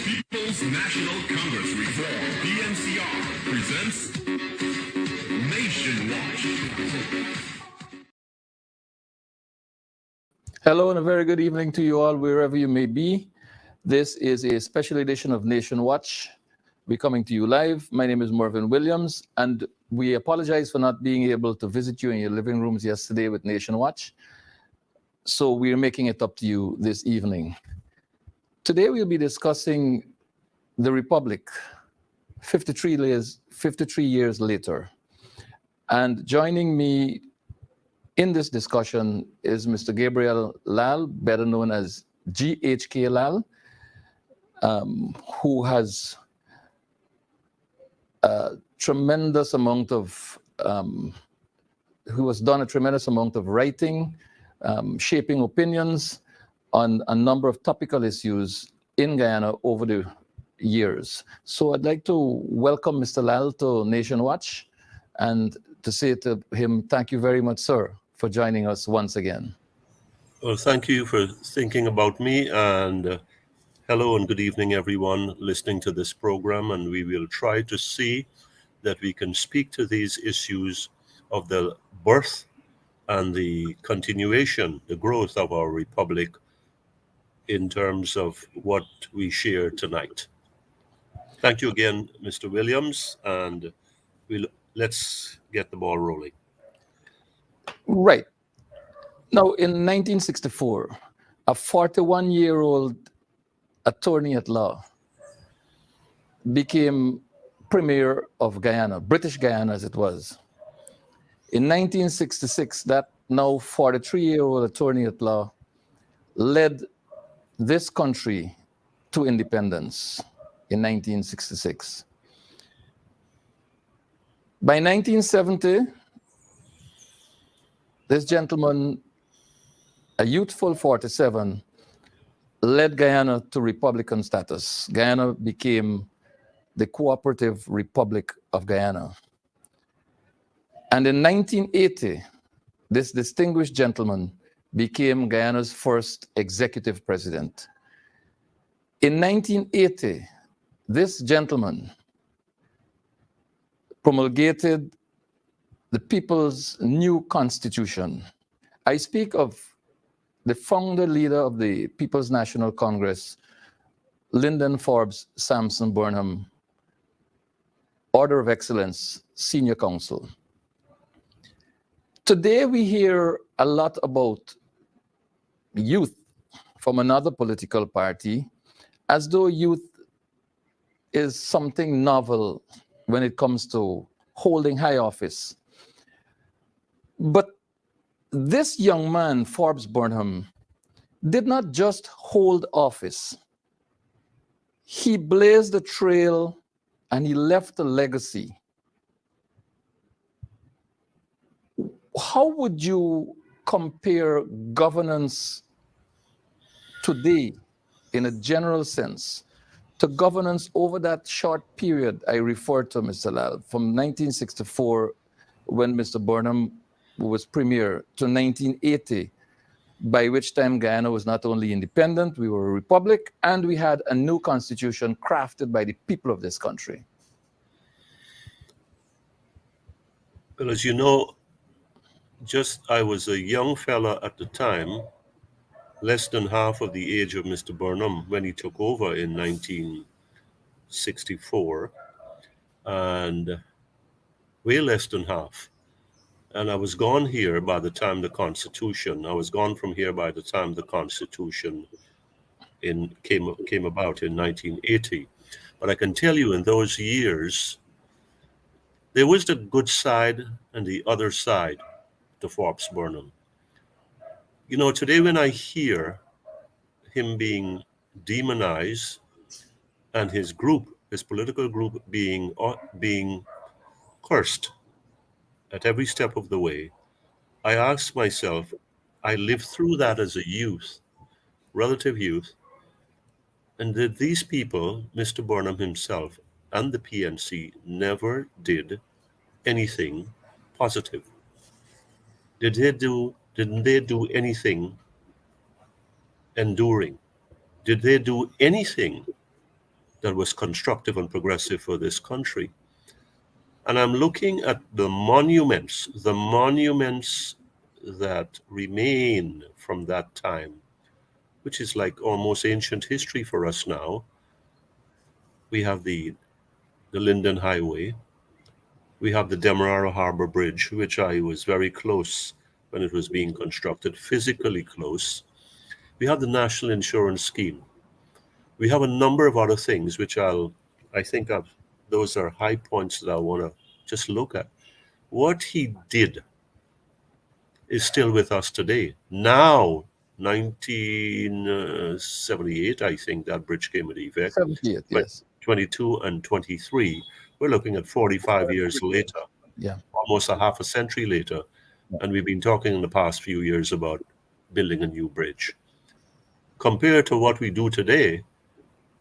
People's National Congress Reform, PNCR, presents Nation Watch. Hello and a very good evening to you all, wherever you may be. This is a special edition of Nation Watch. We're coming to you live. My name is Marvin Williams, and we apologize for not being able to visit you in your living rooms yesterday with Nation Watch. So we're making it up to you this evening. Today we'll be discussing the Republic 53 years later. And joining me in this discussion is Mr. Gabriel Lall, better known as GHK Lall, who has a tremendous amount of, who has done a tremendous amount of writing, shaping opinions on a number of topical issues in Guyana over the years. So I'd like to welcome Mr. Lall to Nation Watch and to say to him, thank you very much, sir, for joining us once again. Well, thank you for thinking about me, and hello and good evening, everyone listening to this program. And we will try to see that we can speak to these issues of the birth and the continuation, the growth of our republic in terms of what we share tonight. Thank you again, Mr. Williams, and let's get the ball rolling. Right. Now, in 1964, a 41-year-old attorney at law became Premier of Guyana, British Guyana as it was. In 1966, that now 43-year-old attorney at law led this country to independence in 1966. By 1970, this gentleman, a youthful 47, led Guyana to Republican status. Guyana became the Cooperative Republic of Guyana. And in 1980, this distinguished gentleman became Guyana's first executive president. In 1980, this gentleman promulgated the people's new constitution. I speak of the founder leader of the People's National Congress, Lyndon Forbes Sampson Burnham, Order of Excellence, Senior Counsel. Today we hear a lot about youth from another political party, as though youth is something novel when it comes to holding high office. But this young man, Forbes Burnham, did not just hold office. He blazed a trail and he left a legacy. How would you compare governance today, in a general sense, to governance over that short period I referred to, Mr. Lall, from 1964, when Mr. Burnham was premier, to 1980, by which time Guyana was not only independent, we were a republic, and we had a new constitution crafted by the people of this country? Well, as you know, I was a young fella at the time, less than half of the age of Mr. Burnham when he took over in 1964, and way less than half. And I was gone here by the time the Constitution, I was gone from here by the time the Constitution came about in 1980. But I can tell you, in those years, there was the good side and the other side to Forbes Burnham. You know, today when I hear him being demonized and his group, his political group, being cursed at every step of the way, I ask myself, I lived through that as a youth, relative youth, and did these people, Mr. Burnham himself and the PNC, never did anything positive? Didn't they do anything enduring? Did they do anything that was constructive and progressive for this country. And I'm looking at the monuments that remain from that time, which is like almost ancient history for us now. We have the Linden Highway. We have the Demerara Harbor Bridge, which I was very close when it was being constructed, physically close. We have the National Insurance Scheme. We have a number of other things, which those are high points that I want to just look at. What he did is still with us today. Now, 1978, I think that bridge came into effect. 78, yes. 22 and 23. We're looking at 45 years later. Yeah. Almost a half a century later. And we've been talking in the past few years about building a new bridge. Compared to what we do today,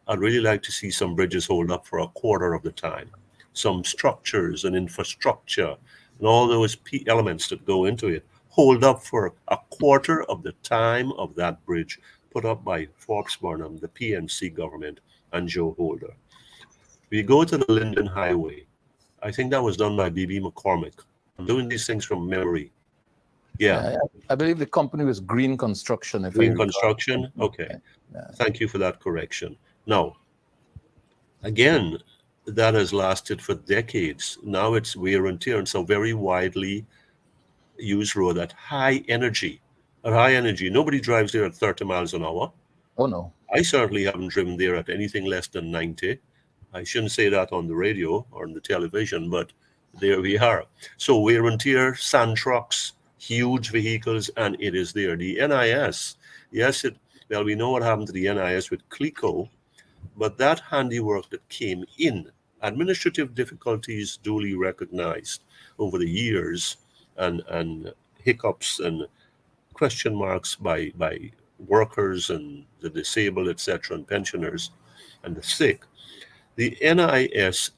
I'd really like to see some bridges hold up for a quarter of the time. Some structures and infrastructure and all those elements that go into it hold up for a quarter of the time of that bridge put up by Forbes Burnham, the PNC government, and Joe Holder. We go to the Linden Highway. I think that was done by B.B. McCormick. I'm doing these things from memory. Yeah. I believe the company was Green Construction. Green Construction? Okay. Yeah. Thank you for that correction. Now, again, that has lasted for decades. Now it's wear and tear. And so very widely used road at high energy. At high energy, nobody drives there at 30 miles an hour. Oh, no. I certainly haven't driven there at anything less than 90. I shouldn't say that on the radio or on the television, but there we are. So wear and tear, sand trucks, huge vehicles, and it is there. The NIS, yes, we know what happened to the NIS with CLECO, but that handiwork that came in, administrative difficulties duly recognized over the years, and hiccups and question marks by workers and the disabled, etc., and pensioners and the sick. The NIS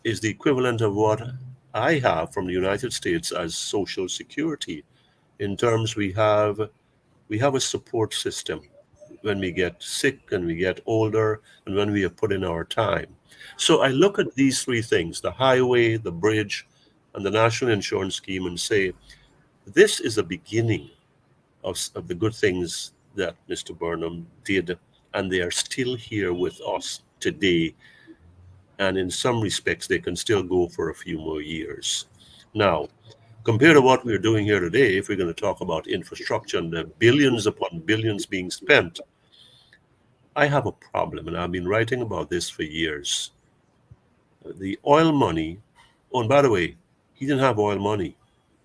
is the equivalent of what I have from the United States as Social Security. In terms, we have a support system when we get sick and we get older and when we have put in our time. So I look at these three things, the highway, the bridge, and the National Insurance Scheme, and say, this is a beginning of the good things that Mr. Burnham did, and they are still here with us today. And in some respects, they can still go for a few more years. Now, compared to what we're doing here today, if we're going to talk about infrastructure and the billions upon billions being spent, I have a problem, and I've been writing about this for years. The oil money, oh, and by the way, he didn't have oil money.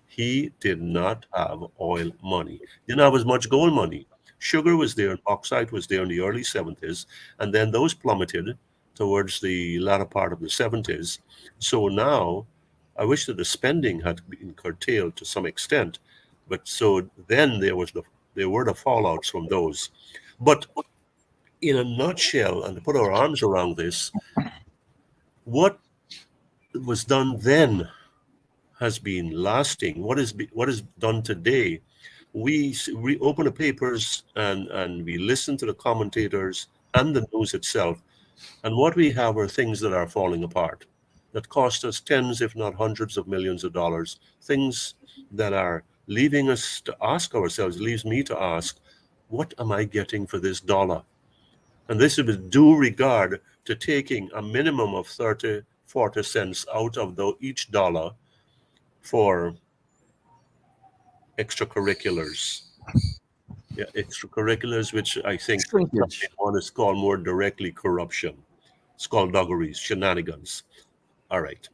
He did not have oil money. He didn't have as much gold money. Sugar was there, and bauxite was there in the early 70s, and then those plummeted towards the latter part of the 70s. So now, I wish that the spending had been curtailed to some extent, but so then there were the fallouts from those. But in a nutshell, and to put our arms around this, what was done then has been lasting. What is done today? We open the papers and we listen to the commentators and the news itself, and what we have are things that are falling apart, that cost us tens, if not hundreds of millions of dollars, things that are leaving us to ask ourselves, leaves me to ask, what am I getting for this dollar? And this is with due regard to taking a minimum of 30, 40 cents out of each dollar for extracurriculars. Yeah, extracurriculars, which I think one is called more directly corruption, skullduggeries, shenanigans. All right.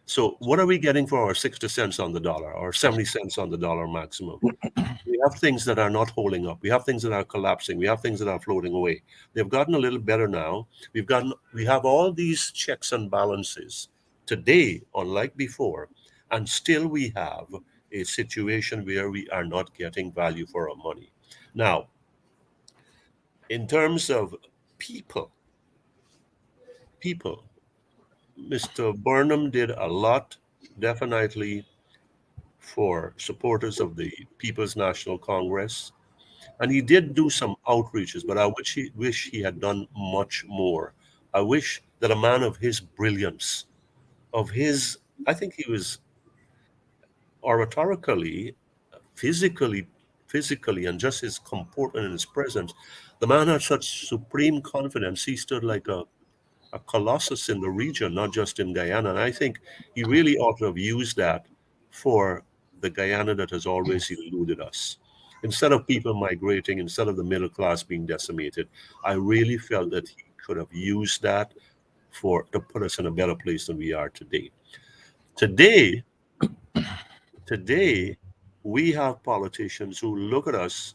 So what are we getting for our 60 cents on the dollar or 70 cents on the dollar maximum? We have things that are not holding up. We have things that are collapsing. We have things that are floating away. They've gotten a little better now. We have all these checks and balances today, unlike before, and still we have a situation where we are not getting value for our money. Now, in terms of people, Mr. Burnham did a lot, definitely, for supporters of the People's National Congress. And he did do some outreaches, but I wish he had done much more I wish that a man of his brilliance, of his, I think he was oratorically, physically, physically, and just his comportment and his presence. The man had such supreme confidence. He stood like a colossus in the region, not just in Guyana. And I think he really ought to have used that for the Guyana that has always eluded us. Instead of people migrating, instead of the middle class being decimated, I really felt that he could have used that for to put us in a better place than we are today. Today, today, we have politicians who look at us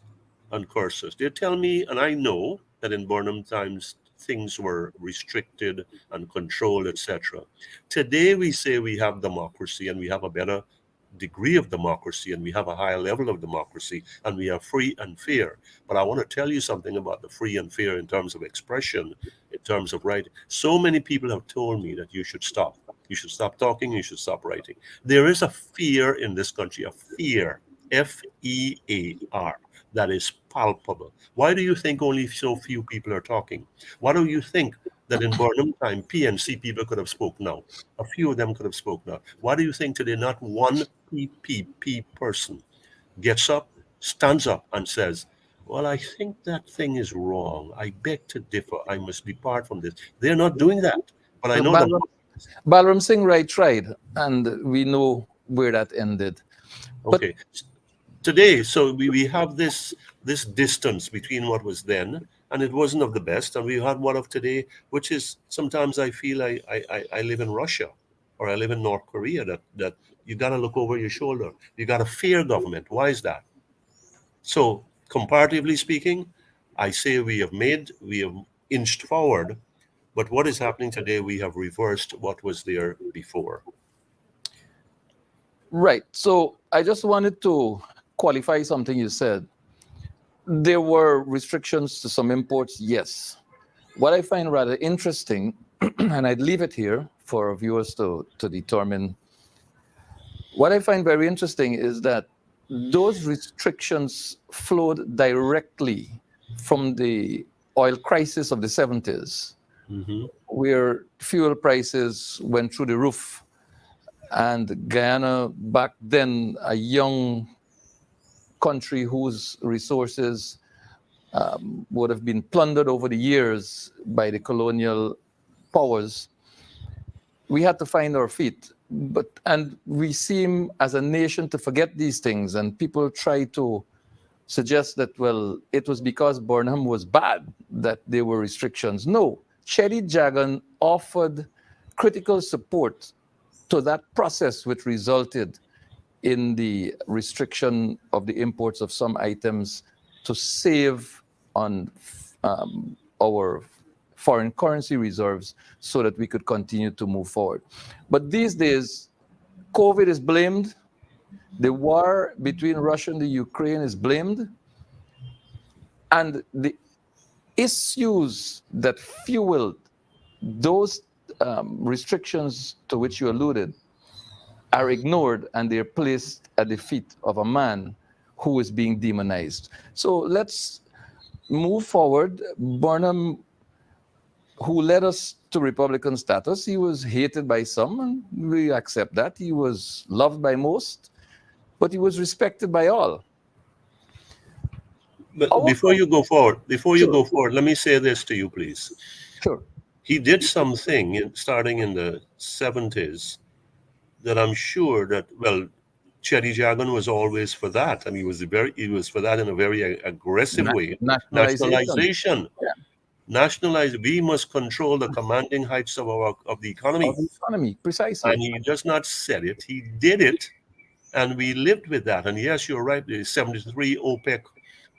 and curse us. They tell me, and I know that in Burnham times things were restricted and controlled, etc. Today we say we have democracy and we have a better degree of democracy and we have a higher level of democracy and we are free and fair. But I want to tell you something about the free and fair in terms of expression, in terms of writing. So many people have told me that you should stop. You should stop talking, you should stop writing. There is a fear in this country, a fear, F-E-A-R, that is palpable. Why do you think only so few people are talking? Why do you think that in Burnham time, PNC people could have spoke now? A few of them could have spoke now. Why do you think today not one PPP person gets up, stands up and says, well, I think that thing is wrong. I beg to differ. I must depart from this. They're not doing that. But I know that. Balram Singh Rai tried, and we know where that ended. Okay. Today, so we have this distance between what was then, and it wasn't of the best, and we had one of today, which is sometimes I feel I live in Russia or I live in North Korea, that you got to look over your shoulder. You got to fear government. Why is that? So comparatively speaking, I say we have inched forward, but what is happening today, we have reversed what was there before. Right. So I just wanted to qualify something you said. There were restrictions to some imports, yes. What I find rather interesting, and I'd leave it here for viewers to determine, what I find very interesting is that those restrictions flowed directly from the oil crisis of the 70s, where fuel prices went through the roof. And Guyana, back then, a young country whose resources would have been plundered over the years by the colonial powers, we had to find our feet. And we seem as a nation to forget these things, and people try to suggest that, well, it was because Burnham was bad that there were restrictions. No, Cherry Jagan offered critical support to that process, which resulted in the restriction of the imports of some items to save on our foreign currency reserves so that we could continue to move forward. But these days, COVID is blamed. The war between Russia and the Ukraine is blamed. And the issues that fueled those restrictions to which you alluded are ignored, and they're placed at the feet of a man who is being demonized. So let's move forward. Burnham, who led us to Republican status, he was hated by some, and we accept that. He was loved by most, but he was respected by all. But before you go forward, let me say this to you, please. Sure. He did something starting in the 70s that I'm sure that, well, Cherry Jagan was always for that. I mean, he was for that in a very aggressive way. Nationalization. Yeah. We must control the commanding heights of the economy. Of the economy, precisely. And he just not said it, he did it. And we lived with that. And yes, you're right, the 73 OPEC,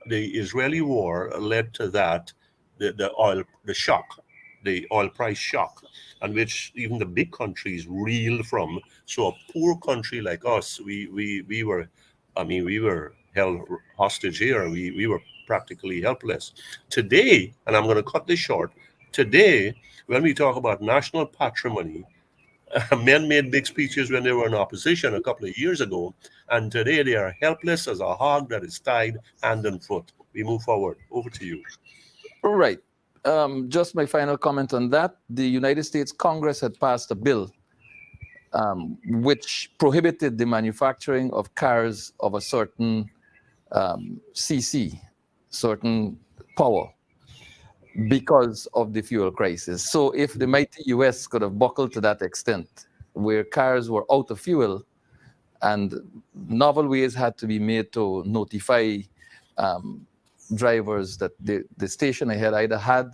the Israeli war led to that, the oil price shock, and which even the big countries reeled from. So a poor country like us, we were held hostage here. We were practically helpless. Today, and I'm going to cut this short, today, when we talk about national patrimony, men made big speeches when they were in opposition a couple of years ago, and today they are helpless as a hog that is tied hand and foot. We move forward. Over to you. Right. just my final comment on that. The United States Congress had passed a bill which prohibited the manufacturing of cars of a certain CC, certain power, because of the fuel crisis. So if the mighty US could have buckled to that extent, where cars were out of fuel and novel ways had to be made to notify drivers that the station ahead either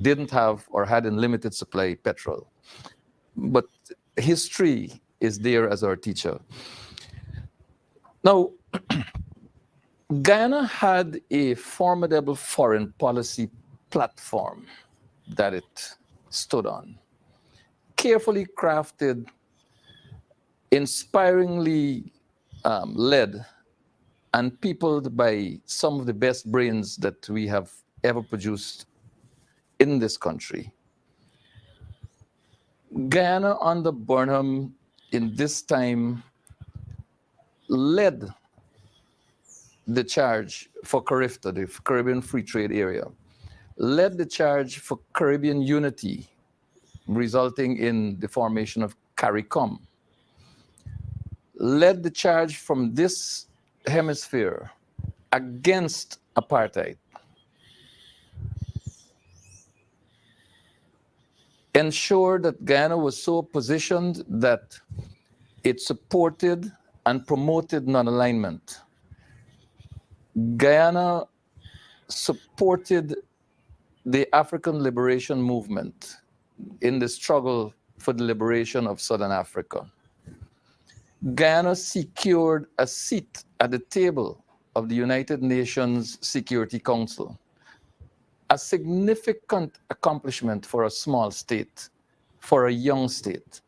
didn't have, or had in limited supply petrol. But history is there as our teacher. Now, Guyana had a formidable foreign policy platform that it stood on. Carefully crafted, inspiringly led, and peopled by some of the best brains that we have ever produced in this country. Guyana under Burnham in this time led the charge for CARIFTA, the Caribbean Free Trade Area, led the charge for Caribbean unity, resulting in the formation of CARICOM, led the charge from this hemisphere against apartheid, ensured that Guyana was so positioned that it supported and promoted non-alignment. Guyana supported the African liberation movement in the struggle for the liberation of Southern Africa. Guyana secured a seat at the table of the United Nations Security Council, a significant accomplishment for a small state, for a young state.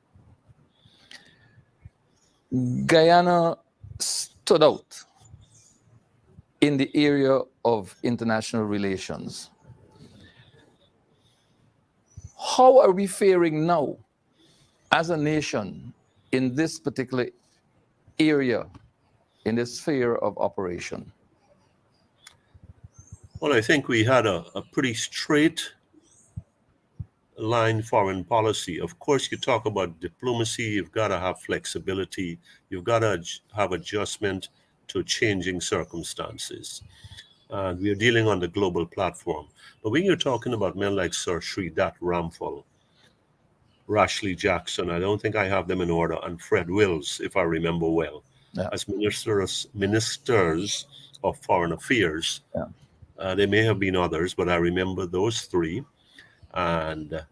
Guyana stood out in the area of international relations. How are we faring now as a nation in this particular area, in this sphere of operation? Well, I think we had a pretty straight line foreign policy. Of course, you talk about diplomacy, you've got to have flexibility, you've got to have adjustment to changing circumstances. We are dealing on the global platform. But when you're talking about men like Sir Sridat Ramphal, Rashley Jackson, I don't think I have them in order, and Fred Wills, if I remember well, as ministers of foreign affairs. There may have been others, but I remember those three. And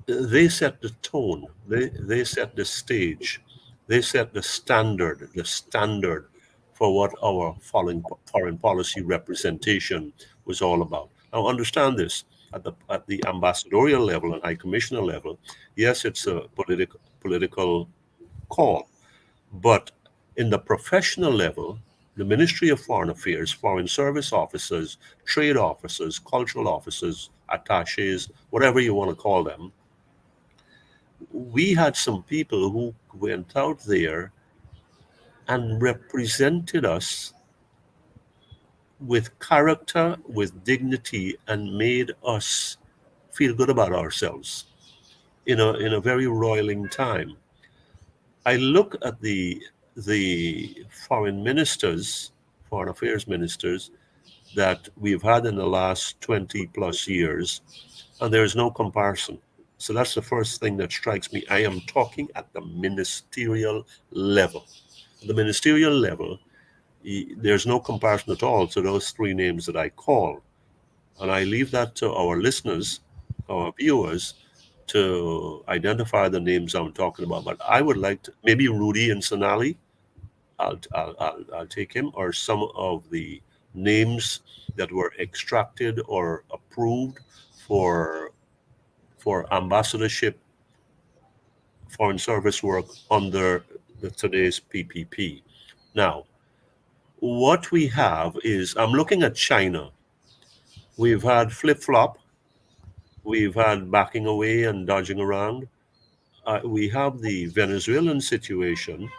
they set the tone, they set the stage, they set the standard for what our foreign policy representation was all about. Now understand this, at the ambassadorial level and high commissioner level, yes, it's a political call, but in the professional level, the Ministry of Foreign Affairs, Foreign Service officers, trade officers, cultural officers, attachés, whatever you want to call them, we had some people who went out there and represented us with character, with dignity, and made us feel good about ourselves in a very roiling time. I look at the foreign ministers, foreign affairs ministers that we've had in the last 20 plus years, and there is no comparison. So that's the first thing that strikes me. I am talking at the ministerial level. The ministerial level, there's no comparison at all to those three names that I call. And I leave that to our listeners, our viewers, to identify the names I'm talking about. But I would like to, maybe Rudy and Sonali, I'll take him, or some of the names that were extracted or approved for ambassadorship, foreign service work under today's PPP. Now, what we have is, I'm looking at China. We've had flip-flop. We've had backing away and dodging around. We have the Venezuelan situation,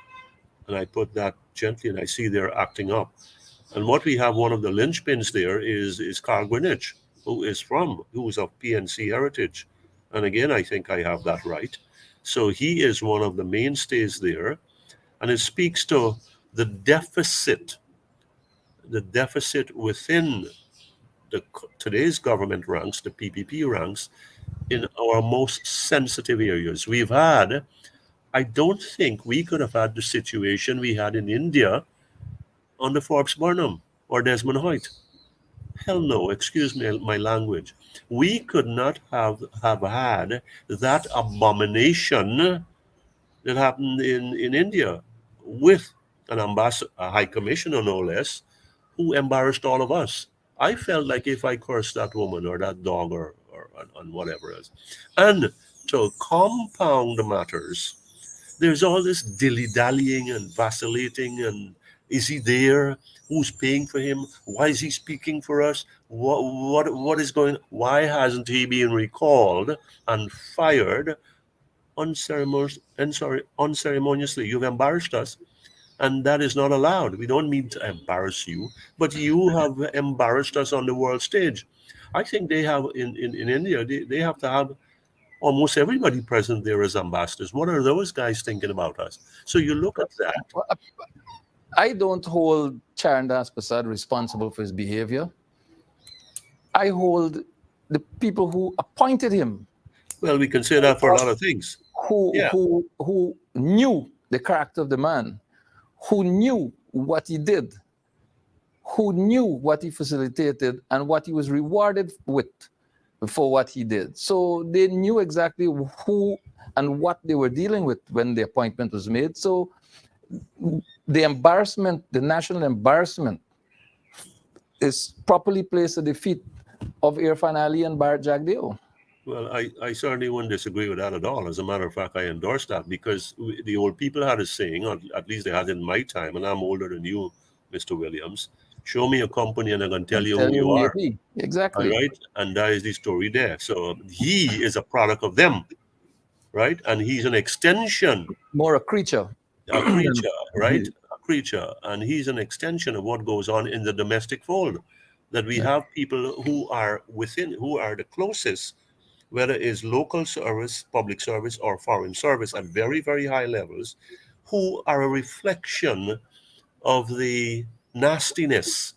and I put that gently, and I see they're acting up. And what we have, one of the linchpins there is Carl Greenwich, who is of PNC heritage. And again, I think I have that right. So he is one of the mainstays there. And it speaks to the deficit within today's government ranks, the PPP ranks, in our most sensitive areas. I don't think we could have had the situation we had in India under Forbes Burnham or Desmond Hoyt. Hell no, excuse me, my language. We could not have had that abomination that happened in India with an ambassador, a high commissioner no less, who embarrassed all of us. I felt like if I cursed that woman or that dog or whatever else. And to compound the matters, there's all this dilly-dallying and vacillating, and is he there? Who's paying for him? Why is he speaking for us? What is going? Why hasn't he been recalled and fired unceremoniously? You've embarrassed us, and that is not allowed. We don't mean to embarrass you, but you have embarrassed us on the world stage. I think they have in India, they have to have almost everybody present there as ambassadors. What are those guys thinking about us? So you look at that. I don't hold Charandas Prasad responsible for his behavior. I hold the people who appointed him. Well, we can say that for a lot of things. Who knew the character of the man, who knew what he did, who knew what he facilitated and what he was rewarded with for what he did. So they knew exactly who and what they were dealing with when the appointment was made. So the embarrassment, the national embarrassment, is properly placed at the feet of Irfan Ali and Bharat Jagdeo. Well, I certainly wouldn't disagree with that at all. As a matter of fact, I endorse that because the old people had a saying, or at least they had in my time, and I'm older than you, Mr. Williams. Show me a company and I can tell you who you are. Exactly. All right? And that is the story there. So he is a product of them, right? And he's an extension. More a creature. A creature, right? A creature. And he's an extension of what goes on in the domestic fold. That we have people who are the closest, whether it's local service, public service, or foreign service at very, very high levels, who are a reflection of the nastiness,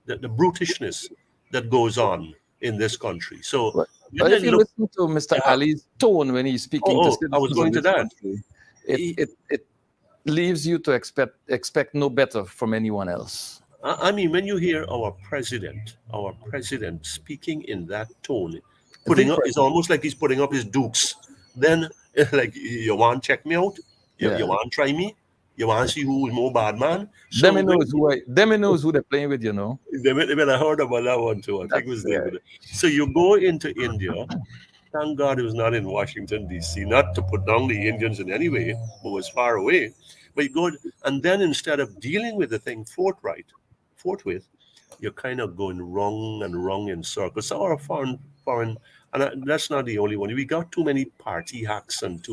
the brutishness that goes on in this country. So, but if you listen to Mr. Ali's tone when he's speaking, I was going to that. It leaves you to expect no better from anyone else. I mean, when you hear our president speaking in that tone, it's almost like he's putting up his dukes. Then, like, you want to check me out? You want to try me? You want to see who is more bad man? So knows who they're playing with, you know. I heard about that one too. I think it was David. So you go into India. Thank God it was not in Washington, D.C. Not to put down the Indians in any way, but was far away. But you go, and then instead of dealing with the thing forthwith, you're kind of going wrong in circles. Or foreign, and that's not the only one. We got too many party hacks and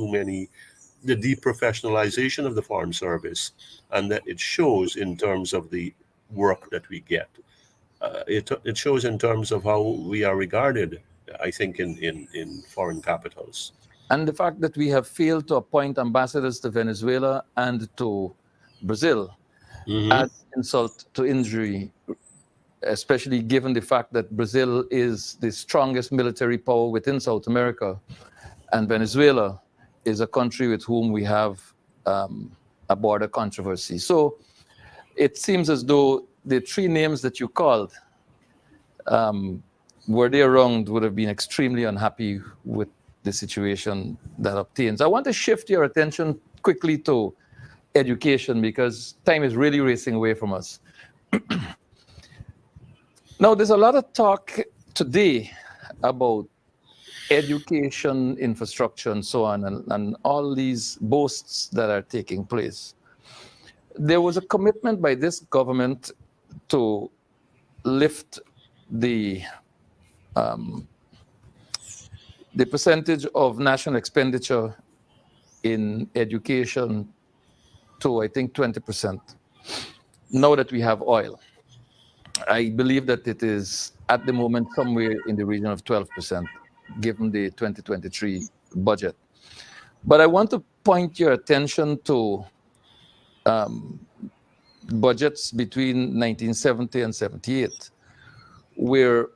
the deprofessionalization of the foreign service, and that it shows in terms of the work that we get. It shows in terms of how we are regarded, I think, in foreign capitals. And the fact that we have failed to appoint ambassadors to Venezuela and to Brazil adds insult to injury, especially given the fact that Brazil is the strongest military power within South America, and Venezuela is a country with whom we have a border controversy. So it seems as though the three names that you called, were they around, would have been extremely unhappy with the situation that obtains. I want to shift your attention quickly to education because time is really racing away from us. Now, there's a lot of talk today about education infrastructure and so on, and all these boasts that are taking place. There was a commitment by this government to lift the percentage of national expenditure in education to, I think, 20%, now that we have oil. I believe that it is at the moment somewhere in the region of 12%, given the 2023 budget. But I want to point your attention to budgets between 1970 and 78, where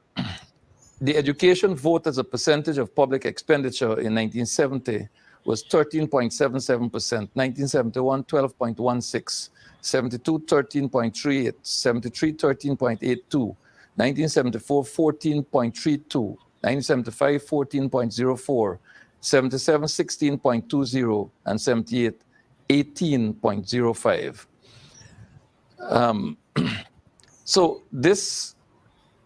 the education vote as a percentage of public expenditure in 1970 was 13.77%, 1971, 12.16, 72, 13.38, 73, 13.82, 1974, 14.32, 1975, 14.04, 77, 16.20, and 78, 18.05. So this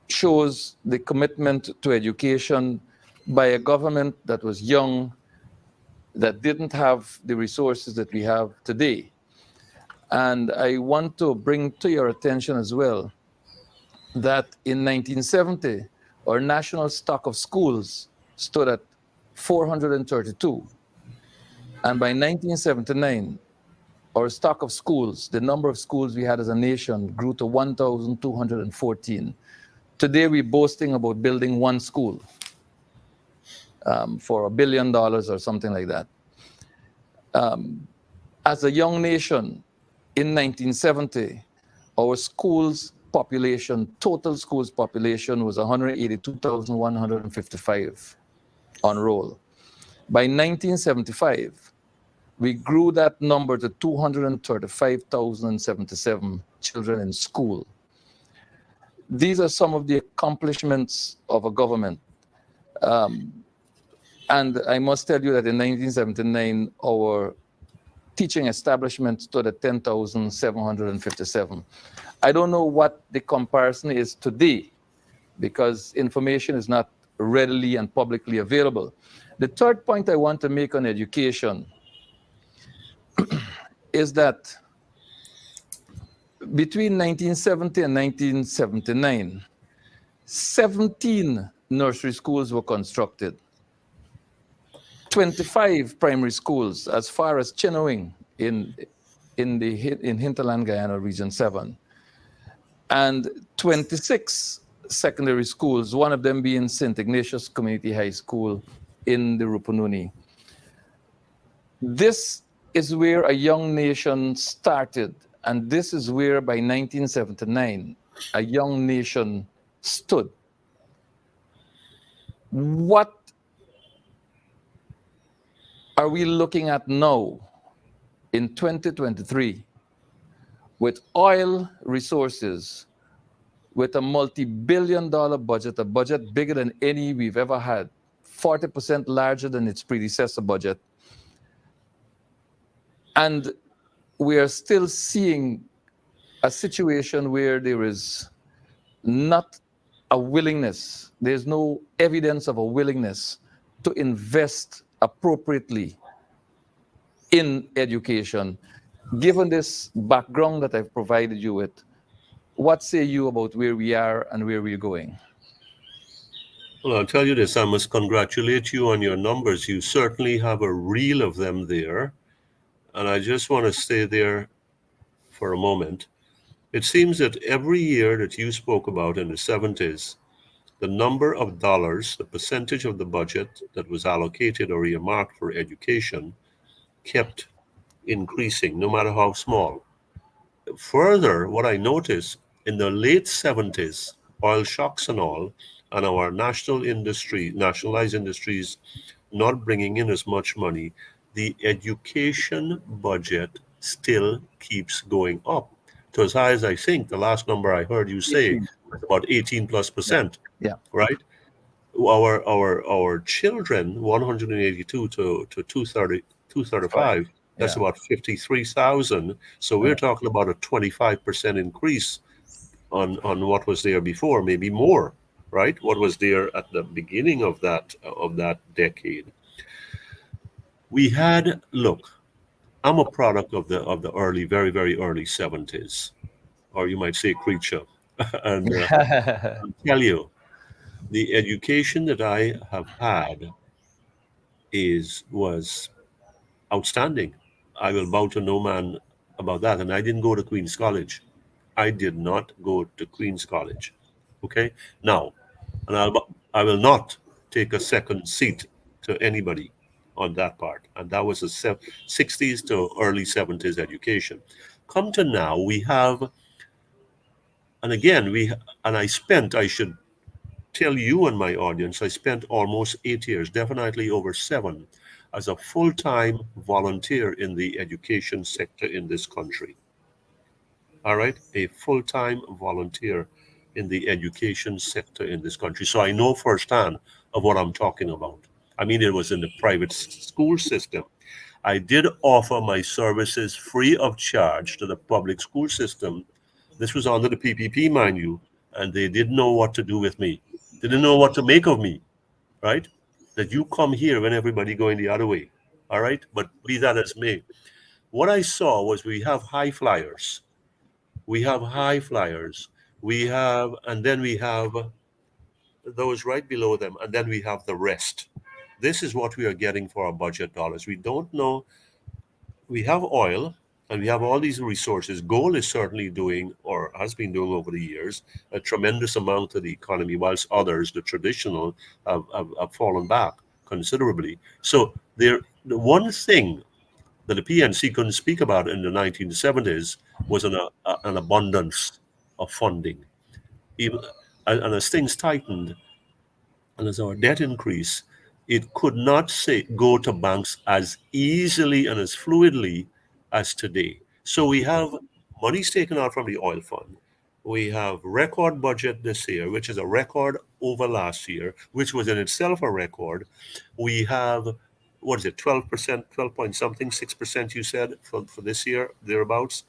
shows the commitment to education by a government that was young, that didn't have the resources that we have today. And I want to bring to your attention as well that in 1970, our national stock of schools stood at 432. And by 1979, our stock of schools, the number of schools we had as a nation, grew to 1,214. Today, we're boasting about building one school for $1 billion or something like that. As a young nation, in 1970, our schools population, total schools population, was 182,155 on roll. By 1975, we grew that number to 235,077 children in school. These are some of the accomplishments of a government. And I must tell you that in 1979, our teaching establishment stood at 10,757. I don't know what the comparison is today, because information is not readily and publicly available. The third point I want to make on education is that between 1970 and 1979, 17 nursery schools were constructed, 25 primary schools as far as Chinoing in Hinterland, Guyana, Region 7, and 26 secondary schools, one of them being St. Ignatius Community High School in the Rupununi. This is where a young nation started, and this is where by 1979, a young nation stood. What are we looking at now in 2023 with oil resources, with a multi-billion-dollar budget, a budget bigger than any we've ever had, 40% larger than its predecessor budget? And we are still seeing a situation where there is not a willingness, there's no evidence of a willingness to invest appropriately in education. Given this background that I've provided you with, what say you about where we are and where we're going? Well, I'll tell you this, I must congratulate you on your numbers. You certainly have a reel of them there. And I just want to stay there for a moment. It seems that every year that you spoke about in the 70s, the number of dollars, the percentage of the budget that was allocated or earmarked for education kept increasing, no matter how small. Further, what I noticed in the late 70s, oil shocks and all, and our nationalized industries not bringing in as much money, the education budget still keeps going up to as high as, I think the last number I heard you say 18. was about 18+%. Yeah. Right? Our children, 182 to 235, that's about 53,000. So we're talking about a 25% increase on what was there before, maybe more, right? What was there at the beginning of that decade. We had, look, I'm a product of the early, very, very early 70s, or you might say creature. And I'll tell you, the education that I have had was outstanding. I will bow to no man about that. And I didn't go to Queen's College. I did not go to Queen's College. Okay? Now, and I will not take a second seat to anybody on that part. And that was a 60s to early 70s education. Come to now, we have, and again, I should tell you and my audience, I spent almost 8 years, definitely over 7, as a full-time volunteer in the education sector in this country. All right, a full-time volunteer in the education sector in this country. So I know firsthand of what I'm talking about. I mean, it was in the private school system. I did offer my services free of charge to the public school system. This was under the PPP, mind you, and they didn't know what to do with me. They didn't know what to make of me, right? That you come here when everybody going the other way, all right? But be that as may, what I saw was we have high flyers. We have high flyers. And then we have those right below them, and then we have the rest. This is what we are getting for our budget dollars. We don't know. We have oil and we have all these resources. Gold is certainly doing, or has been doing over the years, a tremendous amount to the economy, whilst others, the traditional, have fallen back considerably. So the one thing that the PNC couldn't speak about in the 1970s was an abundance of funding. Even, and as things tightened, and as our debt increased, it could not say go to banks as easily and as fluidly as today. So we have monies taken out from the oil fund. We have record budget this year, which is a record over last year, which was in itself a record. We have, what is it, 12%, 12 point something, 6% you said for this year, thereabouts.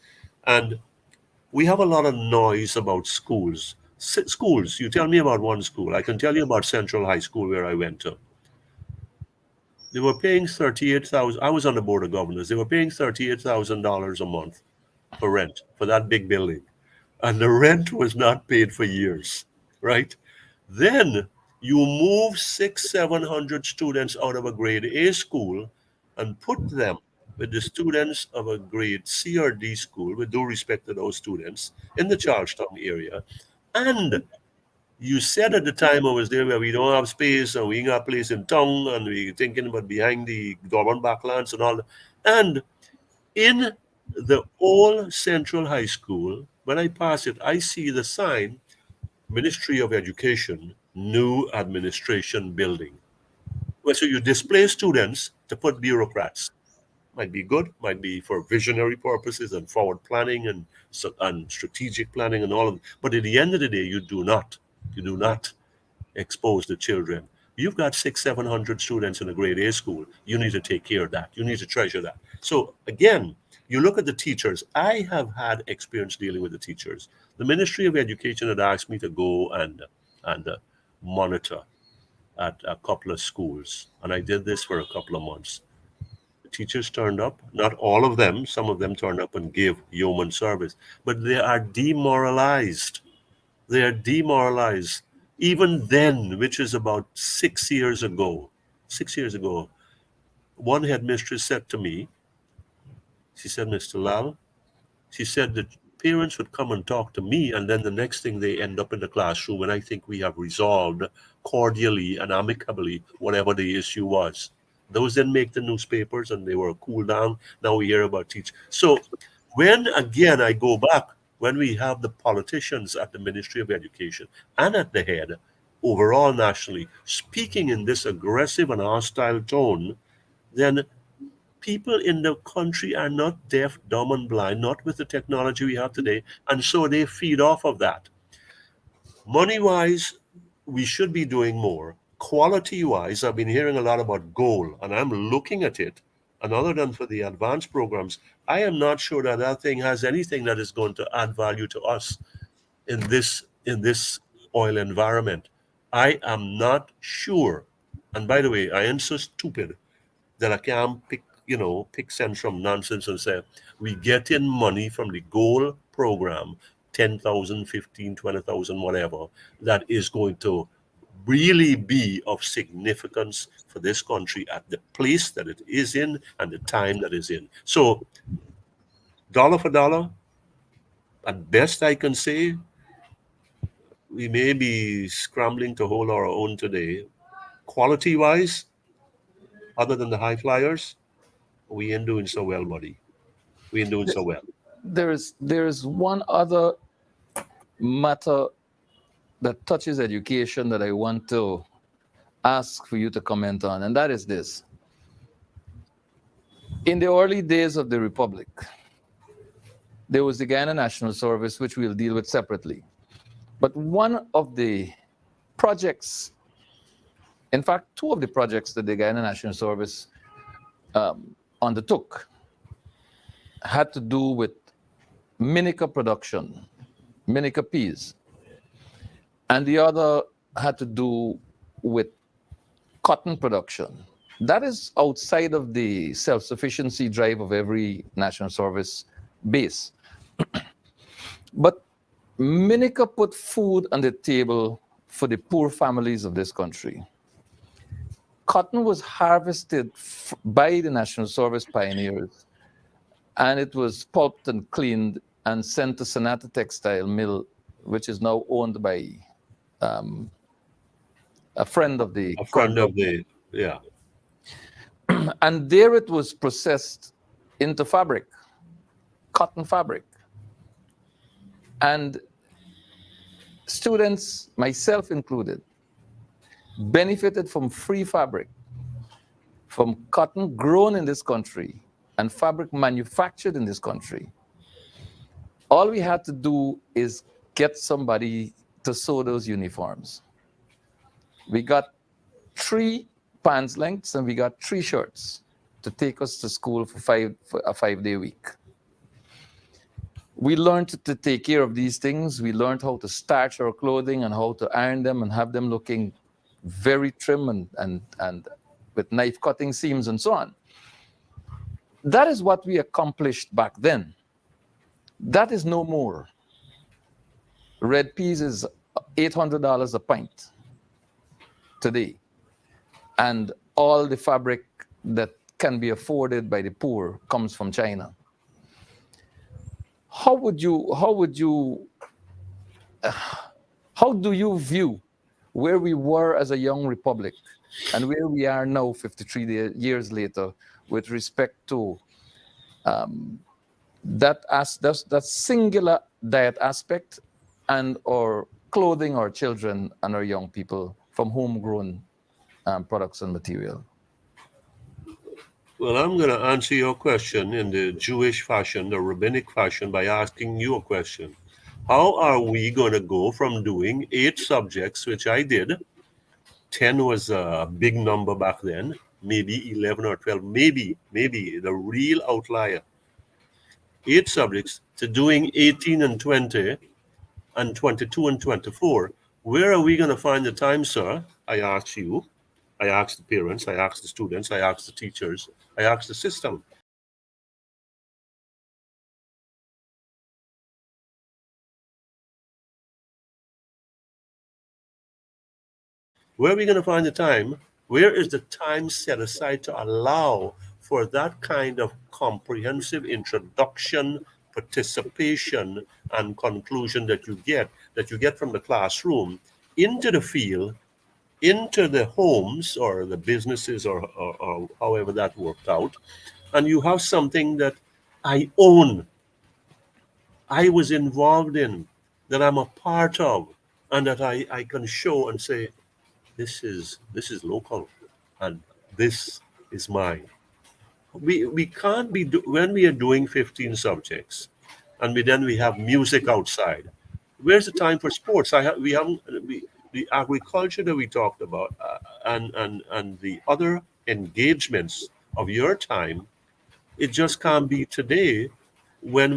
And we have a lot of noise about schools. Schools, you tell me about one school. I can tell you about Central High School where I went to. They were paying $38,000. I was on the board of governors. They were paying $38,000 a month for rent for that big building, and the rent was not paid for years. Right? Then you move 700 students out of a grade A school and put them with the students of a grade C or D school, with due respect to those students in the Charlestown area, and you said at the time I was there where we don't have space and we ain't got a place in town and we thinking about behind the Dorman backlands and all that. And in the old Central High School, when I pass it, I see the sign, Ministry of Education, new administration building. Well, so you displace students to put bureaucrats. Might be good, might be for visionary purposes and forward planning and strategic planning and all of it. But at the end of the day, you do not expose the children. You've got 700 students in a grade A school. You need to take care of that. You need to treasure that. So again, you look at the teachers. I have had experience dealing with the teachers. The Ministry of Education had asked me to go and monitor at a couple of schools, and I did this for a couple of months. The teachers turned up, not all of them. Some of them turned up and gave yeoman service, but they are demoralized. They are demoralized. Even then, which is about 6 years ago, one headmistress said to me, she said, Mr. Lall, she said that parents would come and talk to me, and then the next thing they end up in the classroom, and I think we have resolved cordially and amicably whatever the issue was. Those didn't make the newspapers, and they were cooled down. Now we hear about teachers. So when, again, I go back, when we have the politicians at the Ministry of Education and at the head, overall nationally, speaking in this aggressive and hostile tone, then people in the country are not deaf, dumb, and blind, not with the technology we have today, and so they feed off of that. Money-wise, we should be doing more. Quality-wise, I've been hearing a lot about goal, and I'm looking at it. And other than for the advanced programs, I am not sure that that thing has anything that is going to add value to us in this oil environment. I am not sure. And by the way, I am so stupid that I can't pick sense from nonsense and say, we get in money from the goal program, 10,000, 15, 20,000, whatever, that is going to really be of significance for this country at the place that it is in and the time that is in. So, dollar for dollar, At best, I can say we may be scrambling to hold our own today. Quality-wise, other than the high flyers, we ain't doing so well, buddy. We ain't doing so well. There's one other matter that touches education that I want to ask for you to comment on, and that is this. In the early days of the Republic, there was the Guyana National Service, which we'll deal with separately. But one of the projects, in fact, two of the projects that the Guyana National Service undertook had to do with minica production, minica peas, and the other had to do with cotton production. That is outside of the self-sufficiency drive of every national service base. But minica put food on the table for the poor families of this country. Cotton was harvested by the National Service pioneers, and it was pulped and cleaned and sent to Sonata Textile Mill, which is now owned by a friend of the yeah. And there it was processed into fabric, cotton fabric. And students, myself included, benefited from free fabric, from cotton grown in this country and fabric manufactured in this country. All we had to do is get somebody to sew those uniforms. We got 3 pants lengths and we got 3 shirts to take us to school for a 5-day week. We learned to take care of these things. We learned how to starch our clothing and how to iron them and have them looking very trim and with knife cutting seams and so on. That is what we accomplished back then. That is no more. Red peas is $800 a pint today. And all the fabric that can be afforded by the poor comes from China. How do you view where we were as a young republic and where we are now 53 years later with respect to that singular diet aspect and or clothing our children and our young people from homegrown products and material? Well, I'm going to answer your question in the Jewish fashion, the rabbinic fashion, by asking you a question. How are we going to go from doing 8 subjects, which I did? 10 was a big number back then, maybe 11 or 12, maybe the real outlier. 8 subjects to doing 18 and 20 and 22 and 24. Where are we going to find the time, sir? I ask you. I ask the parents, I ask the students, I ask the teachers, I ask the system. Where are we going to find the time? Where is the time set aside to allow for that kind of comprehensive introduction, participation, and conclusion that you get from the classroom into the field, into the homes or the businesses or however that worked out, and you have something that I own, I was involved in, that I'm a part of, and that I can show and say, this is local, and this is mine. We can't be when we are doing 15 subjects, and we have music outside. Where's the time for sports? The agriculture that we talked about, and the other engagements of your time, it just can't be today when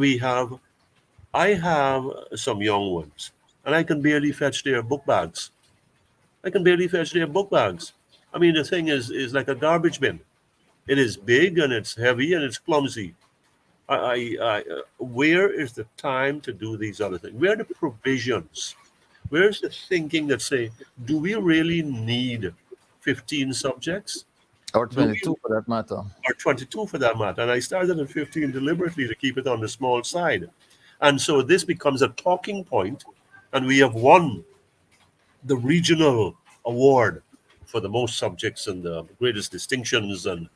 I have some young ones, and I can barely fetch their book bags. I mean, the thing is like a garbage bin. It is big and it's heavy and it's clumsy. Where is the time to do these other things? Where are the provisions? Where's the thinking that say, do we really need 15 subjects? Or 22 for that matter. Or 22 for that matter. And I started at 15 deliberately to keep it on the small side. And so this becomes a talking point, and we have won the regional award for the most subjects and the greatest distinctions, and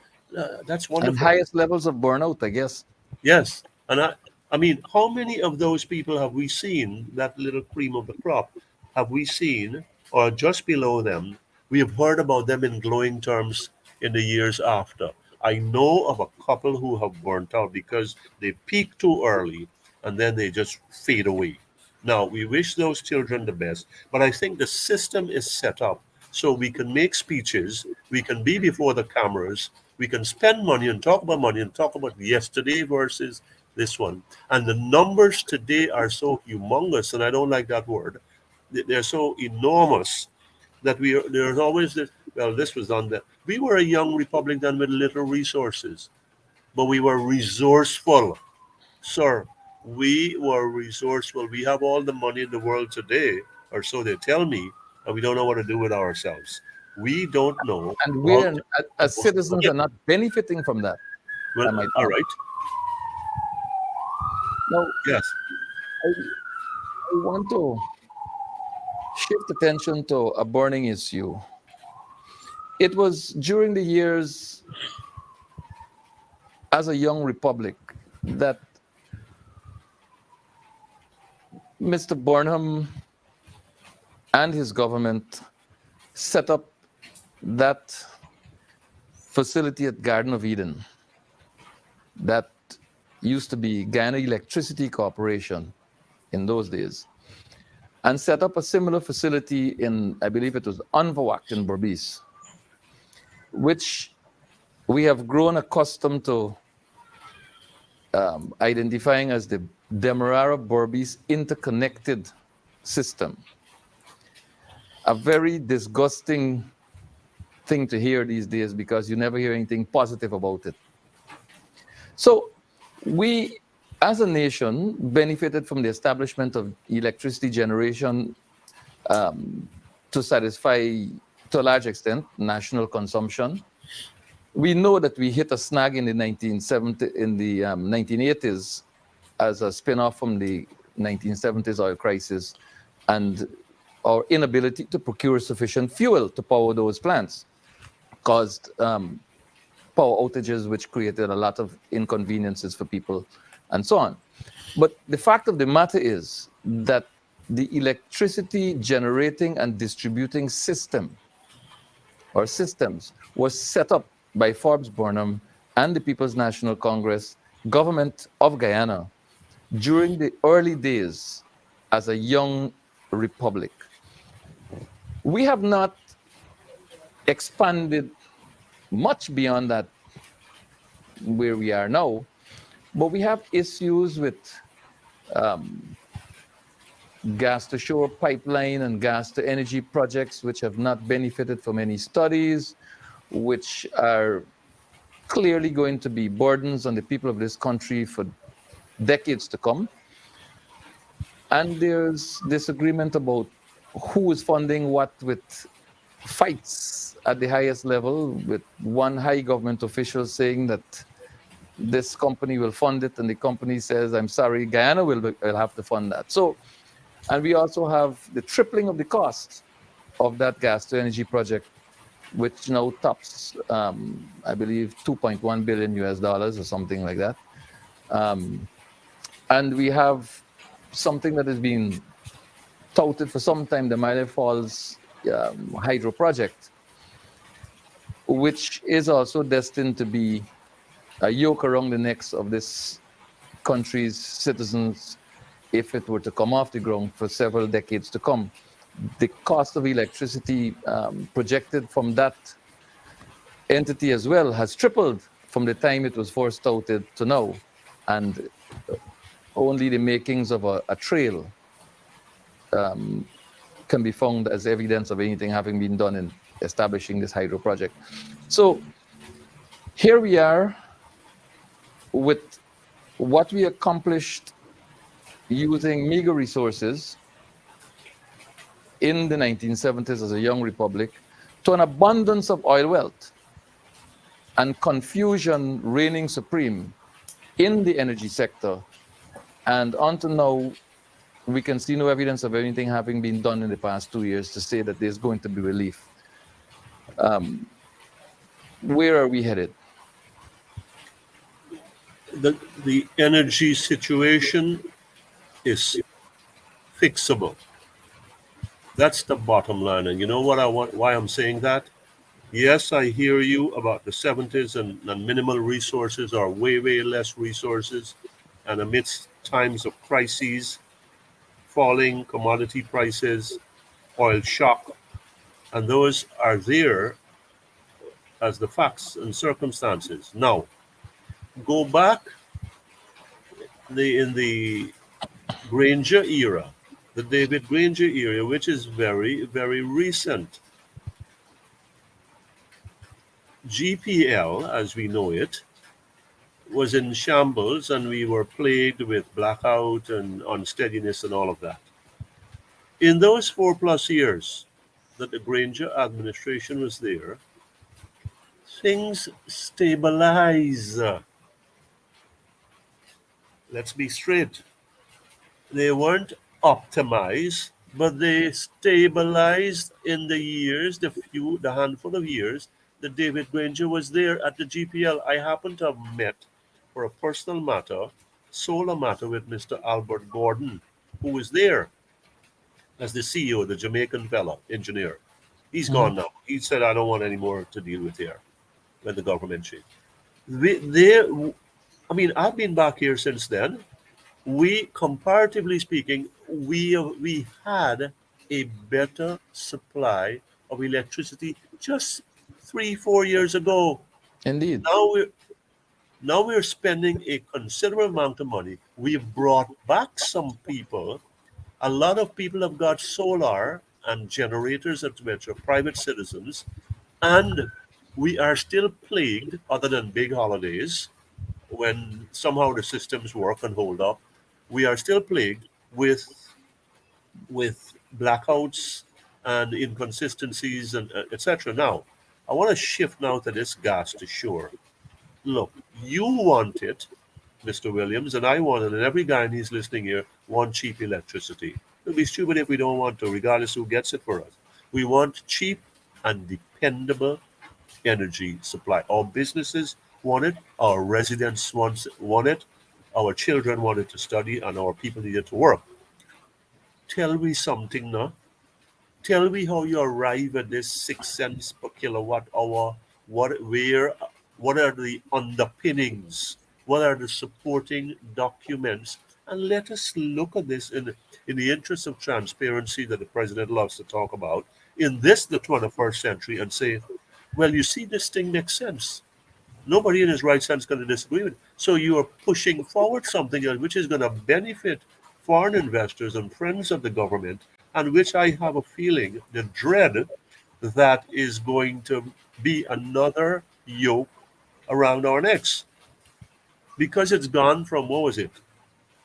that's And wonderful. highest levels of burnout, I guess. Yes, and I mean, how many of those people have we seen? That little cream of the crop, have we seen, or just below them? We have heard about them in glowing terms in the years after. I know of a couple who have burnt out because they peaked too early and then they just fade away. Now, we wish those children the best, but I think the system is set up so we can make speeches, we can be before the cameras, we can spend money and talk about yesterday versus this one. And the numbers today are so humongous, and I don't like that word. They're so enormous that there's always this, well, this was done that. We were a young republic then with little resources, but we were resourceful. Sir, we were resourceful. We have all the money in the world today, or so they tell me, and we don't know what to do with ourselves. We don't know And how we, to. as citizens, are not benefiting from that, Well, I might all add. right. Now, Yes. I want to shift attention to a burning issue. It was during the years as a young republic that Mr. Burnham and his government set up that facility at Garden of Eden that used to be Guyana Electricity Corporation in those days, and set up a similar facility in, I believe it was Anvawak in Berbice, which we have grown accustomed to identifying as the Demerara Berbice interconnected system. A very disgusting thing to hear these days because you never hear anything positive about it. So we, as a nation, benefited from the establishment of electricity generation to satisfy, to a large extent, national consumption. We know that we hit a snag in the 1980s as a spin-off from the 1970s oil crisis and our inability to procure sufficient fuel to power those plants caused power outages, which created a lot of inconveniences for people and so on. But the fact of the matter is that the electricity generating and distributing system or systems was set up by Forbes Burnham and the People's National Congress, government of Guyana, during the early days as a young republic. We have not expanded much beyond that where we are now, but we have issues with gas to shore pipeline and gas to energy projects which have not benefited from any studies, which are clearly going to be burdens on the people of this country for decades to come. And there's disagreement about who is funding what, with fights at the highest level, with one high government official saying that this company will fund it, and the company says, I'm sorry, Guyana will have to fund that. So, and we also have the tripling of the cost of that gas to energy project, which now tops, I believe, 2.1 billion US dollars or something like that. And we have something that has been touted for some time, the Mile Falls hydro project, which is also destined to be a yoke around the necks of this country's citizens if it were to come off the ground for several decades to come. The cost of electricity projected from that entity as well has tripled from the time it was first touted to now, and only the makings of a trail can be found as evidence of anything having been done in establishing this hydro project. So here we are with what we accomplished using meager resources in the 1970s as a young republic to an abundance of oil wealth and confusion reigning supreme in the energy sector And until now, we can see no evidence of anything having been done in the past 2 years to say that there's going to be relief. Where are we headed? The energy situation is fixable. That's the bottom line. And you know what I want? Why I'm saying that? Yes, I hear you about the 70s and minimal resources or way, way less resources. And amidst times of crises, falling commodity prices, oil shock, and those are there as the facts and circumstances. Now, go back in the Granger era, the David Granger era, which is very, very recent. GPL, as we know it, was in shambles, and we were plagued with blackout and unsteadiness and all of that. In those 4+ years that the Granger administration was there, things stabilize. Let's be straight. They weren't optimized, but they stabilized in the years, the handful of years that David Granger was there at the GPL. I happen to have met, for a personal matter, solar matter, with Mr. Albert Gordon, who was there as the CEO, the Jamaican fellow, engineer. He's gone now. He said, I don't want any more to deal with here when the government changed. I've been back here since then. We, comparatively speaking, we had a better supply of electricity just 3-4 years ago. Indeed. Now we're spending a considerable amount of money. We've brought back some people. A lot of people have got solar and generators, etc., private citizens, and we are still plagued, other than big holidays, when somehow the systems work and hold up. We are still plagued with blackouts and inconsistencies and etc. Now, I want to shift now to this gas to shore. Look, you want it, Mr. Williams, and I want it, and every guy who's listening here want cheap electricity. It'll be stupid if we don't want to, regardless who gets it for us. We want cheap and dependable energy supply. Our businesses want it, our residents want it, our children want it to study, and our people need it to work. Tell me something now. Tell me how you arrive at this 6 cents per kilowatt hour. What are the underpinnings? What are the supporting documents? And let us look at this in the interest of transparency that the president loves to talk about, in this, the 21st century, and say, well, you see, this thing makes sense. Nobody in his right sense is going to disagree with it. So you are pushing forward something which is going to benefit foreign investors and friends of the government, and which I have a feeling, the dread, that is going to be another yoke around our necks. Because it's gone from, what was it?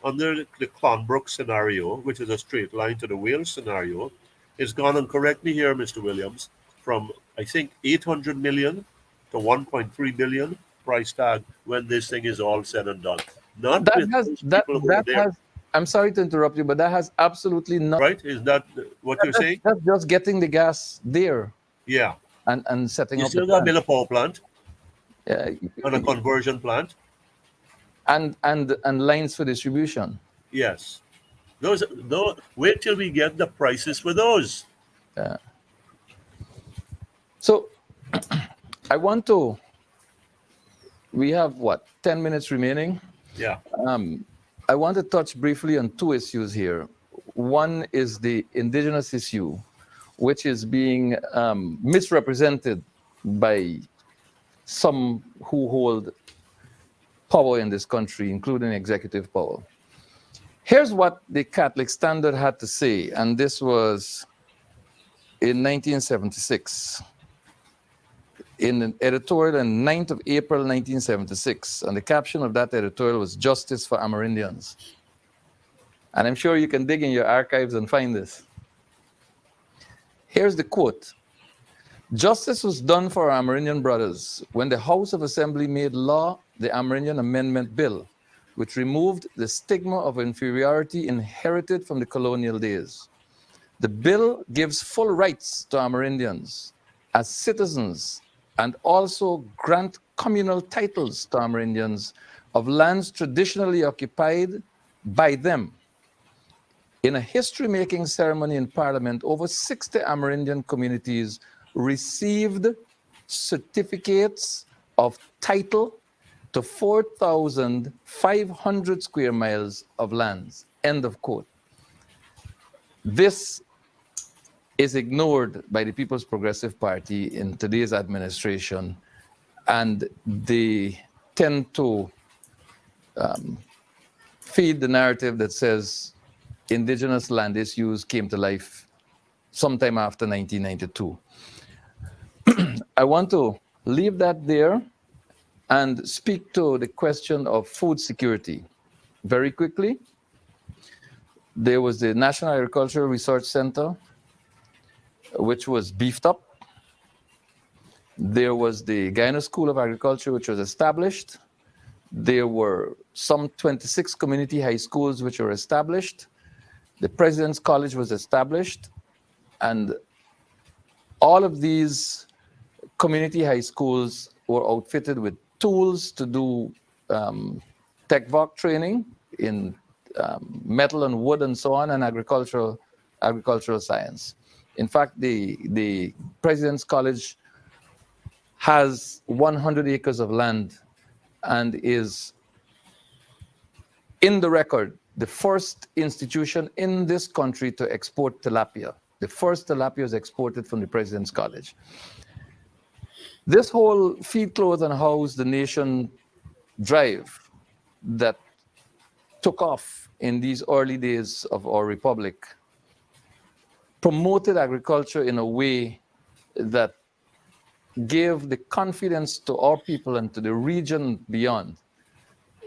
Under the Clonbrook scenario, which is a straight line to the Wales scenario, it's gone, and correct me here, Mr. Williams, from, I think, 800 million to 1.3 billion price tag when this thing is all said and done. Not That with has those that people who that are there. has. I'm sorry to interrupt you, but that has absolutely nothing. Right? Is that what you're saying? That's just getting the gas there Yeah. and setting You up still the got to plant. build a power plant and a Yeah, conversion plant. and lines for distribution. Yes. Those wait till we get the prices for those. So I want to. We have what, 10 minutes remaining. Yeah. I want to touch briefly on two issues here. One is the indigenous issue, which is being misrepresented by some who hold power in this country, including executive power. Here's what the Catholic Standard had to say, and this was in 1976, in an editorial on 9th of April 1976, and the caption of that editorial was "Justice for Amerindians." And I'm sure you can dig in your archives and find this. Here's the quote: "Justice was done for our Amerindian brothers when the House of Assembly made law the Amerindian Amendment Bill, which removed the stigma of inferiority inherited from the colonial days. The bill gives full rights to Amerindians as citizens and also grant communal titles to Amerindians of lands traditionally occupied by them. In a history-making ceremony in Parliament, over 60 Amerindian communities received certificates of title to 4,500 square miles of lands, end of quote. This is ignored by the People's Progressive Party in today's administration, and they tend to feed the narrative that says indigenous land issues came to life sometime after 1992. I want to leave that there and speak to the question of food security. Very quickly, there was the National Agricultural Research Center, which was beefed up. There was the Guyana School of Agriculture, which was established. There were some 26 community high schools which were established. The President's College was established. And all of these community high schools were outfitted with tools to do TechVoc training in metal and wood and so on, and agricultural science. In fact, the President's College has 100 acres of land and is, in the record, the first institution in this country to export tilapia. The first tilapia is exported from the President's College. This whole feed, clothe, and house the nation drive that took off in these early days of our republic promoted agriculture in a way that gave the confidence to our people and to the region beyond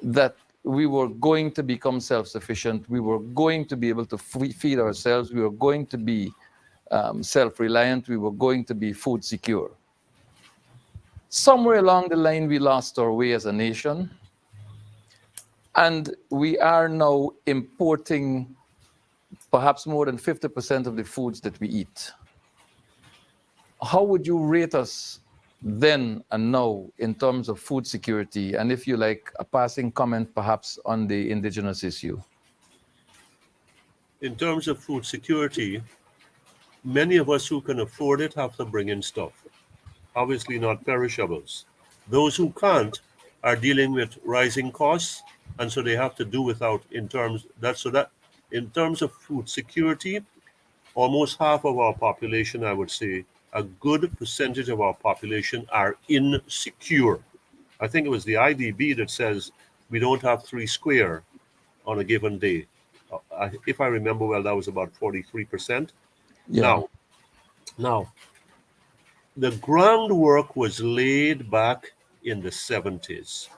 that we were going to become self-sufficient, we were going to be able to feed ourselves, we were going to be self-reliant, we were going to be food secure. Somewhere along the line, we lost our way as a nation, and we are now importing perhaps more than 50% of the foods that we eat. How would you rate us then and now in terms of food security? And if you like, a passing comment perhaps on the indigenous issue. In terms of food security, many of us who can afford it have to bring in stuff. Obviously not perishables. Those who can't are dealing with rising costs, and so they have to do without in terms of food security, almost half of our population, I would say, a good percentage of our population are insecure. I think it was the IDB that says we don't have 3 square on a given day. If I remember well, that was about 43%. Yeah. Now, the groundwork was laid back in the 70s.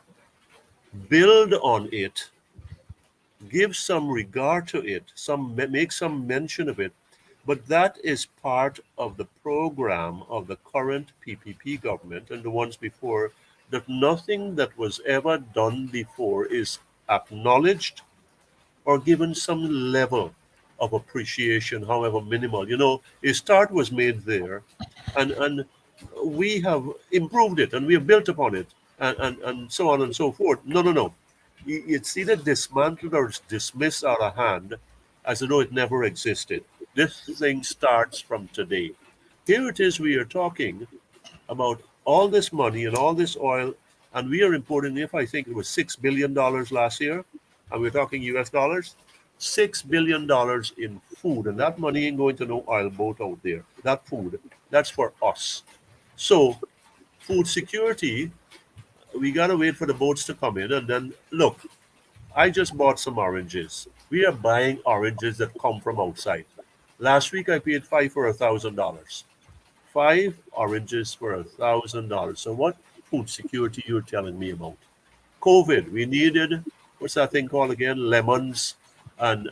Build on it, give some regard to it, make some mention of it, but that is part of the program of the current PPP government and the ones before, that nothing that was ever done before is acknowledged or given some level of appreciation, however minimal. You know, a start was made there, and we have improved it and we have built upon it, and so on and so forth. No. It's either dismantled or it's dismissed out of hand as though it never existed. This thing starts from today. Here it is, we are talking about all this money and all this oil, and we are importing, if I think it was $6 billion last year, and we're talking US dollars, $6 billion in food, and that money ain't going to no oil boat out there. That food, that's for us. So food security, we got to wait for the boats to come in, and then look, I just bought some oranges. We are buying oranges that come from outside. Last week I paid $5 for $1,000. 5 oranges for $1,000. So what food security you're telling me about? COVID, we needed, what's that thing called again? Lemons and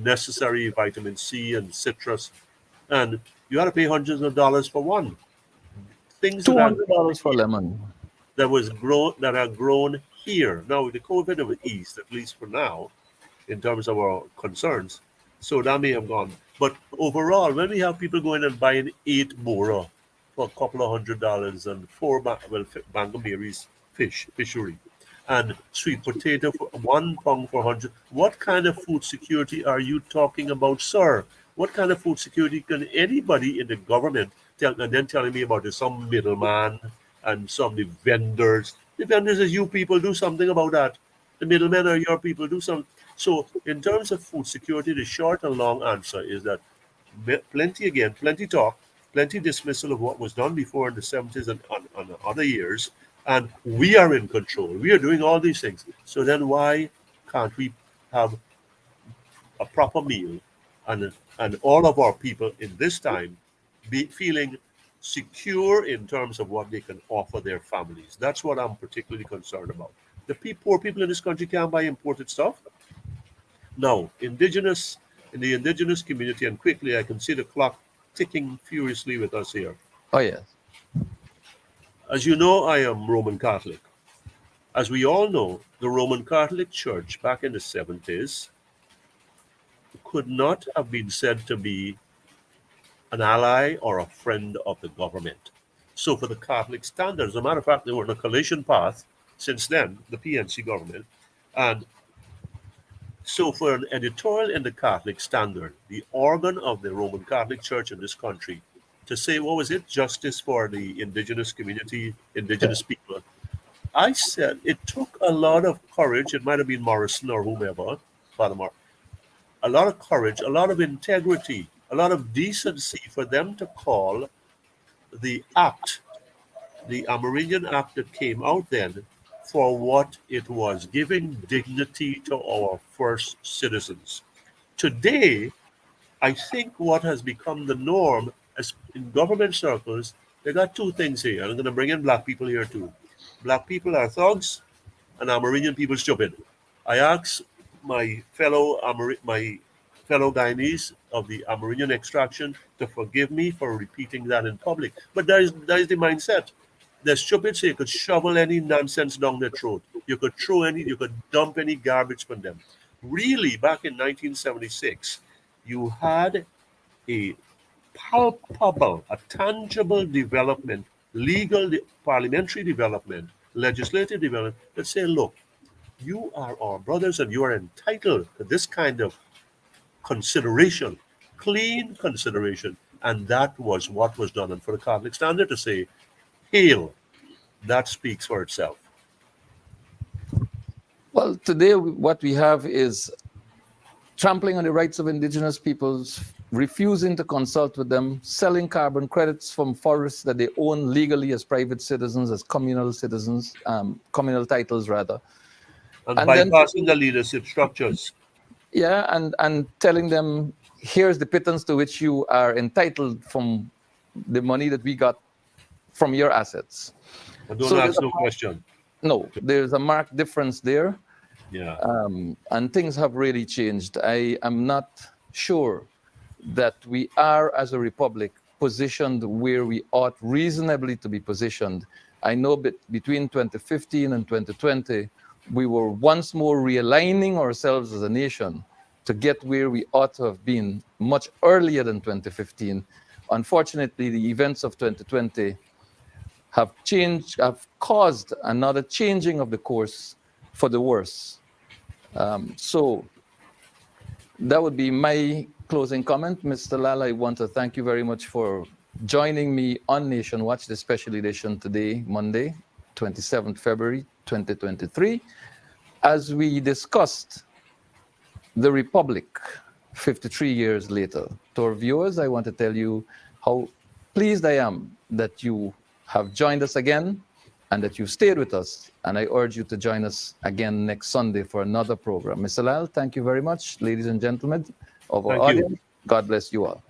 necessary vitamin C and citrus. And you got to pay hundreds of dollars for one. Things $200 for lemon. That are grown here. Now, the COVID have eased, at least for now, in terms of our concerns. So that may have gone. But overall, when we have people going and buying 8 bora for a couple of $100 and 4 Bangor Mary's fishery and sweet potato for £1 for 100, what kind of food security are you talking about, sir? What kind of food security can anybody in the government tell? And then telling me about some middleman and some the vendors. The vendors is you people, do something about that. The middlemen are your people, do something. So in terms of food security, the short and long answer is that plenty talk, plenty dismissal of what was done before in the 70s and other years. And we are in control. We are doing all these things. So then why can't we have a proper meal and all of our people in this time be feeling secure in terms of what they can offer their families? That's what I'm particularly concerned about. The poor people in this country can't buy imported stuff. Now, in the indigenous community, and quickly I can see the clock ticking furiously with us here. Oh, yes. As you know, I am Roman Catholic. As we all know, the Roman Catholic Church back in the 70s could not have been said to be an ally or a friend of the government. So for the Catholic standards, as a matter of fact, they were on a collision path since then, the PNC government. And so for an editorial in the Catholic Standard, the organ of the Roman Catholic Church in this country, to say, what was it, justice for the indigenous community, indigenous people, I said it took a lot of courage. It might have been Morrison or whomever, Father Mark, a lot of courage, a lot of integrity, a lot of decency for them to call the act, the Amerindian Act that came out then, for what it was, giving dignity to our first citizens. Today, I think what has become the norm as in government circles, they got two things here. I'm going to bring in black people here too. Black people are thugs and Amerindian people stupid. I asked my fellow Guyanese of the Amerindian extraction to forgive me for repeating that in public. But that is the mindset. They're stupid, so you could shovel any nonsense down their throat. You could you could dump any garbage from them. Really, back in 1976, you had a palpable, a tangible development, legal, parliamentary development, legislative development that say, look, you are our brothers and you are entitled to this kind of consideration, clean consideration. And that was what was done. And for the Catholic Standard to say, hail, that speaks for itself. Well, today what we have is trampling on the rights of indigenous peoples, refusing to consult with them, selling carbon credits from forests that they own legally as private citizens, as communal citizens, communal titles rather. And bypassing the leadership structures. Yeah, and telling them, here's the pittance to which you are entitled from the money that we got from your assets. I don't ask no question. No, there's a marked difference there. Yeah. And things have really changed. I am not sure that we are, as a republic, positioned where we ought reasonably to be positioned. I know between 2015 and 2020, we were once more realigning ourselves as a nation to get where we ought to have been much earlier than 2015. Unfortunately, the events of 2020 have caused another changing of the course for the worse. So that would be my closing comment. Mr. Lall, I want to thank you very much for joining me on Nation Watch, the special edition today, Monday, 27th February, 2023, as we discussed the Republic 53 years later. To our viewers, I want to tell you how pleased I am that you have joined us again and that you've stayed with us. And I urge you to join us again next Sunday for another program. Mr. Lall, thank you very much. Ladies and gentlemen of our audience, God bless you all.